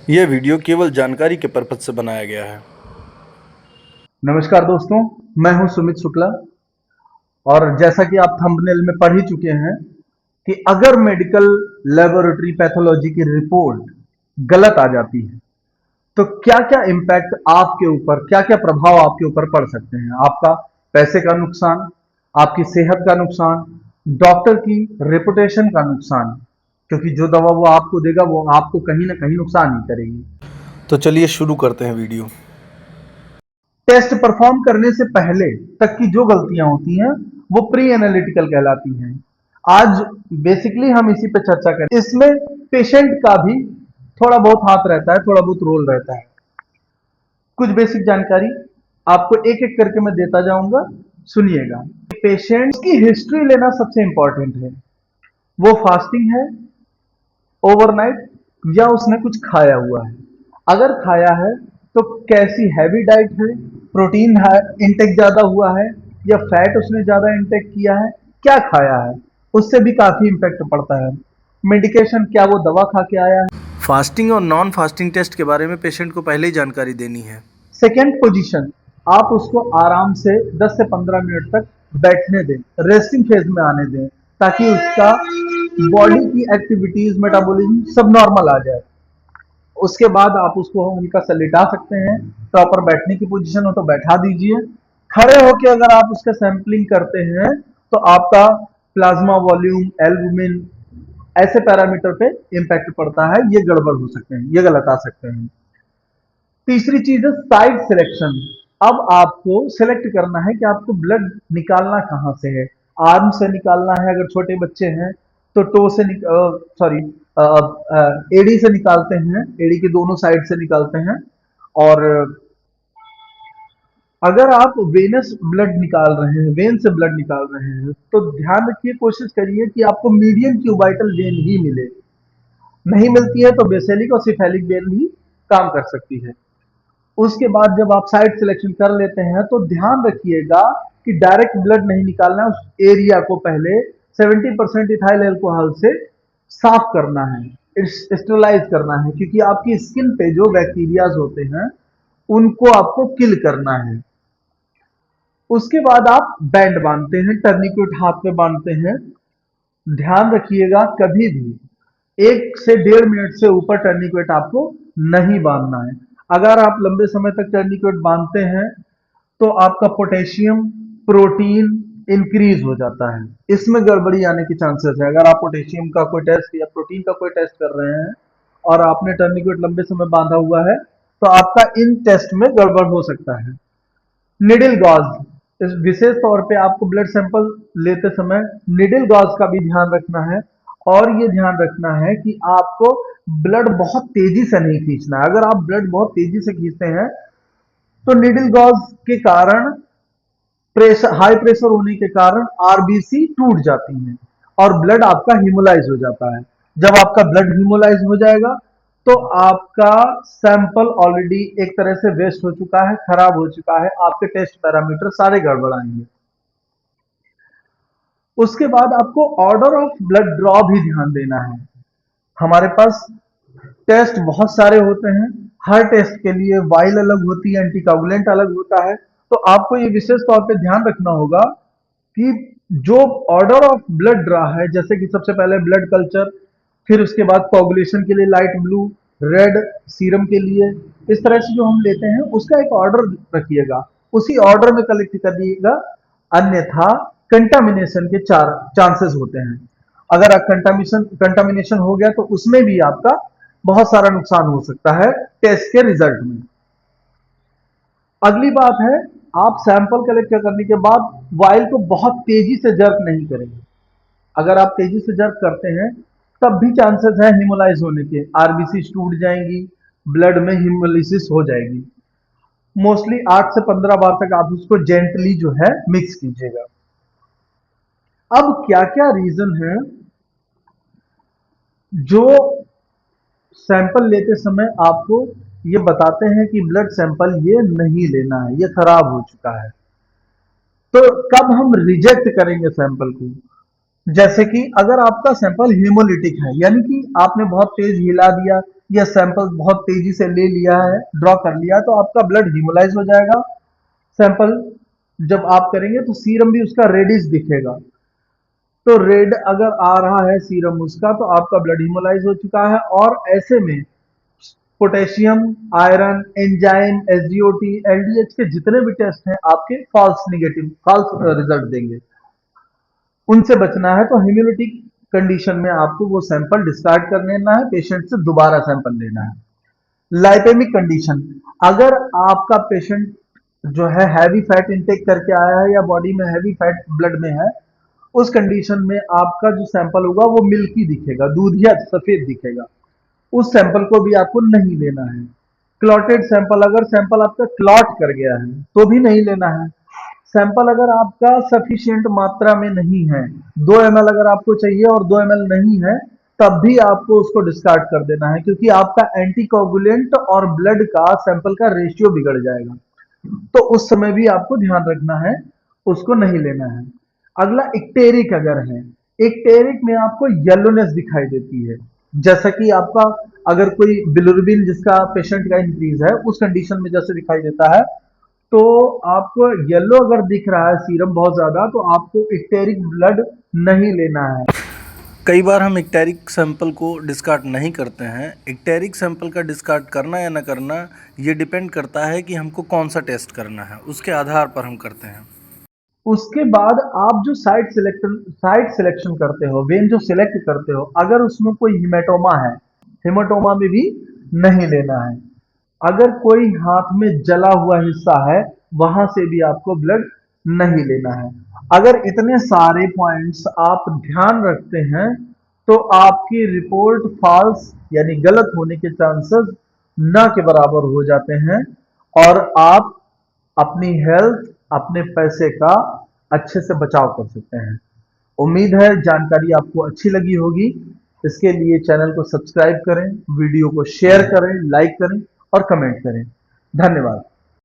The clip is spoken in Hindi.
यह वीडियो केवल जानकारी के पर्पज से बनाया गया है। नमस्कार दोस्तों, मैं हूं सुमित शुक्ला। और जैसा कि आप थंबनेल में पढ़ ही चुके हैं कि अगर मेडिकल लेबोरेटरी पैथोलॉजी की रिपोर्ट गलत आ जाती है तो क्या क्या इम्पैक्ट आपके ऊपर, क्या क्या प्रभाव आपके ऊपर पड़ सकते हैं। आपका पैसे का नुकसान, आपकी सेहत का नुकसान, डॉक्टर की रेपुटेशन का नुकसान, क्योंकि जो दवा वो आपको देगा वो आपको कहीं ना कहीं नुकसान ही करेगी। तो चलिए शुरू करते हैं वीडियो। टेस्ट परफॉर्म करने से पहले तक की जो गलतियां होती हैं वो प्री एनालिटिकल कहलाती हैं। आज बेसिकली हम इसी पे चर्चा करें। इसमें पेशेंट का भी थोड़ा बहुत हाथ रहता है, थोड़ा बहुत रोल रहता है। कुछ बेसिक जानकारी आपको एक एक करके मैं देता जाऊंगा, सुनिएगा। पेशेंट की हिस्ट्री लेना सबसे इंपॉर्टेंट है। वो फास्टिंग है ओवरनाइट या उसने कुछ खाया हुआ है। अगर खाया है तो कैसी हैवी डाइट है, प्रोटीन इंटेक ज्यादा हुआ है या फैट उसने ज्यादा इंटेक किया है, क्या खाया है, उससे भी काफी इम्पेक्ट पड़ता है। मेडिकेशन, क्या वो दवा खा के आया है। फास्टिंग और नॉन फास्टिंग टेस्ट के बारे में पेशेंट को पहले ही जानकारी देनी है। सेकेंड पोजीशन, आप उसको आराम से 10 से 15 मिनट तक बैठने दें, रेस्टिंग फेज में आने दें, ताकि उसका बॉडी की एक्टिविटीज, मेटाबॉलिज्म सब नॉर्मल आ जाए। उसके बाद आप उसको उनका से लिटा सकते हैं। प्रॉपर बैठने की पोजीशन हो तो बैठा दीजिए। खड़े होकर अगर आप उसका सैंपलिंग करते हैं तो आपका प्लाज्मा वॉल्यूम, एल्बुमिन, ऐसे पैरामीटर पे इंपैक्ट पड़ता है। ये गड़बड़ हो सकते हैं, ये गलत आ सकते हैं। तीसरी चीज है साइट सिलेक्शन। अब आपको सिलेक्ट करना है कि आपको ब्लड निकालना कहां से है। आर्म से निकालना है, अगर छोटे बच्चे हैं तो टो से सॉरी एडी से निकालते हैं, एडी के दोनों साइड से निकालते हैं। और अगर आप वेनस ब्लड निकाल रहे हैं, वेन से ब्लड निकाल रहे हैं, तो ध्यान रखिए, कोशिश करिए कि आपको मीडियम क्यूबाइटल वेन ही मिले। नहीं मिलती है तो बेसेलिक और सिफेलिक वेन भी काम कर सकती है। उसके बाद जब आप साइट सिलेक्शन कर लेते हैं तो ध्यान रखिएगा कि डायरेक्ट ब्लड नहीं निकालना है। उस एरिया को पहले 70% इथाइल अल्कोहल से साफ करना है, स्टेरलाइज करना है, क्योंकि आपकी स्किन पे जो बैक्टीरियाज होते हैं उनको आपको किल करना है। उसके बाद आप बैंड बांधते हैं, टर्निक्यूट हाथ पे बांधते हैं। ध्यान रखिएगा, कभी भी 1 से 1.5 मिनट से ऊपर टर्निक्वेट आपको नहीं बांधना है। अगर आप लंबे समय तक टर्निक्वेट बांधते हैं तो आपका पोटेशियम, प्रोटीन इंक्रीज हो जाता है। इसमें गड़बड़ी आने की चांसेस है। अगर आप पोटेशियम का कोई टेस्ट या प्रोटीन का कोई टेस्ट कर रहे हैं और आपने टर्निक्वेट लंबे समय बांधा हुआ है तो आपका इन टेस्ट में गड़बड़ हो सकता है। निडिल गॉज, इस विशेष तौर पे आपको ब्लड सैंपल लेते समय निडिल गॉज का भी ध्यान रखना है। और ये ध्यान रखना है कि आपको ब्लड बहुत तेजी से नहीं खींचना है। अगर आप ब्लड बहुत तेजी से खींचते हैं तो निडिल गॉज के कारण, प्रेशर, हाई प्रेशर होने के कारण आरबीसी टूट जाती हैं और ब्लड आपका हीमोलाइज हो जाता है। जब आपका ब्लड हीमोलाइज हो जाएगा तो आपका सैंपल ऑलरेडी एक तरह से वेस्ट हो चुका है, खराब हो चुका है, आपके टेस्ट पैरामीटर सारे गड़बड़ आएंगे। उसके बाद आपको ऑर्डर ऑफ ब्लड ड्रॉ भी ध्यान देना है। हमारे पास टेस्ट बहुत सारे होते हैं, हर टेस्ट के लिए वाइल अलग होती है, एंटीकोगुलेंट अलग होता है। तो आपको ये विशेष तौर पे ध्यान रखना होगा कि जो ऑर्डर ऑफ ब्लड ड्रा है, जैसे कि सबसे पहले ब्लड कल्चर, फिर उसके बाद कोगुलेशन के लिए लाइट ब्लू, रेड सीरम के लिए, इस तरह से जो हम लेते हैं उसका एक ऑर्डर रखिएगा, उसी ऑर्डर में कलेक्ट करिएगा। अन्यथा कंटामिनेशन के चार चांसेस होते हैं। अगर कंटामिनेशन हो गया तो उसमें भी आपका बहुत सारा नुकसान हो सकता है टेस्ट के रिजल्ट में। अगली बात है, आप सैंपल कलेक्ट करने के बाद वाइल को बहुत तेजी से जर्क नहीं करेंगे। अगर आप तेजी से जर्क करते हैं तब भी चांसेस है हिमोलाइज होने के, आरबीसी टूट जाएंगी, ब्लड में हिमोलिसिस हो जाएगी। मोस्टली 8 से 15 बार तक आप उसको जेंटली जो है मिक्स कीजिएगा। अब क्या क्या रीजन है जो सैंपल लेते समय आपको ये बताते हैं कि ब्लड सैंपल ये नहीं लेना है, ये खराब हो चुका है। तो कब हम रिजेक्ट करेंगे सैंपल को? जैसे कि अगर आपका सैंपल हेमोलिटिक है, यानी कि आपने बहुत तेज हिला दिया या सैंपल बहुत तेजी से ले लिया है, ड्रॉ कर लिया, तो आपका ब्लड हीमोलाइज हो जाएगा। सैंपल जब आप करेंगे तो सीरम भी उसका रेडिश दिखेगा। तो रेड अगर आ रहा है सीरम उसका, तो आपका ब्लड हीमोलाइज हो चुका है। और ऐसे में potassium, iron, enzyme, SGOT, LDH के जितने भी टेस्ट हैं आपके फॉल्स रिजल्ट देंगे। उनसे बचना है तो हेमोलिटिक कंडीशन में आपको वो सैंपल डिस्कार्ड कर लेना है, पेशेंट से दोबारा सैंपल लेना है। लाइपेमिक कंडीशन, अगर आपका पेशेंट जो है हैवी फैट इंटेक करके आया है या बॉडी में हैवी फैट ब्लड में है, उस कंडीशन में आपका जो सैंपल होगा वो मिल्की दिखेगा, दूधिया सफेद दिखेगा। उस सैंपल को भी आपको नहीं लेना है। क्लॉटेड सैंपल, अगर सैंपल आपका क्लॉट कर गया है तो भी नहीं लेना है। सैंपल अगर आपका सफिशिएंट मात्रा में नहीं है, 2 ml अगर आपको चाहिए और 2 ml नहीं है, तब भी आपको उसको डिस्कार्ड कर देना है, क्योंकि आपका एंटीकोगुलेंट और ब्लड का सैंपल का रेशियो बिगड़ जाएगा। तो उस समय भी आपको ध्यान रखना है, उसको नहीं लेना है। अगला इक्टेरिक अगर है, इक्टेरिक में आपको येलोनेस दिखाई देती है, जैसा कि आपका अगर कोई बिलिरुबिन जिसका पेशेंट का इंक्रीज है उस कंडीशन में जैसे दिखाई देता है, तो आपको येलो अगर दिख रहा है सीरम बहुत ज्यादा, तो आपको इक्टेरिक ब्लड नहीं लेना है। कई बार हम इक्टेरिक सैंपल को डिस्कार्ड नहीं करते हैं। इक्टेरिक सैंपल का डिस्कार्ड करना या ना करना ये डिपेंड करता है कि हमको कौन सा टेस्ट करना है, उसके आधार पर हम करते हैं। उसके बाद आप जो साइट सिलेक्शन करते हो, वेन जो सिलेक्ट करते हो, अगर उसमें कोई हिमेटोमा है, हिमेटोमा में भी नहीं लेना है। अगर कोई हाथ में जला हुआ हिस्सा है, वहां से भी आपको ब्लड नहीं लेना है। अगर इतने सारे पॉइंट्स आप ध्यान रखते हैं, तो आपकी रिपोर्ट फॉल्स यानी गलत होने के चांसेस ना के बराबर हो जाते हैं, और आप अपनी हेल्थ, अपने पैसे का अच्छे से बचाव कर सकते हैं। उम्मीद है जानकारी आपको अच्छी लगी होगी। इसके लिए चैनल को सब्सक्राइब करें, वीडियो को शेयर करें, लाइक करें और कमेंट करें। धन्यवाद।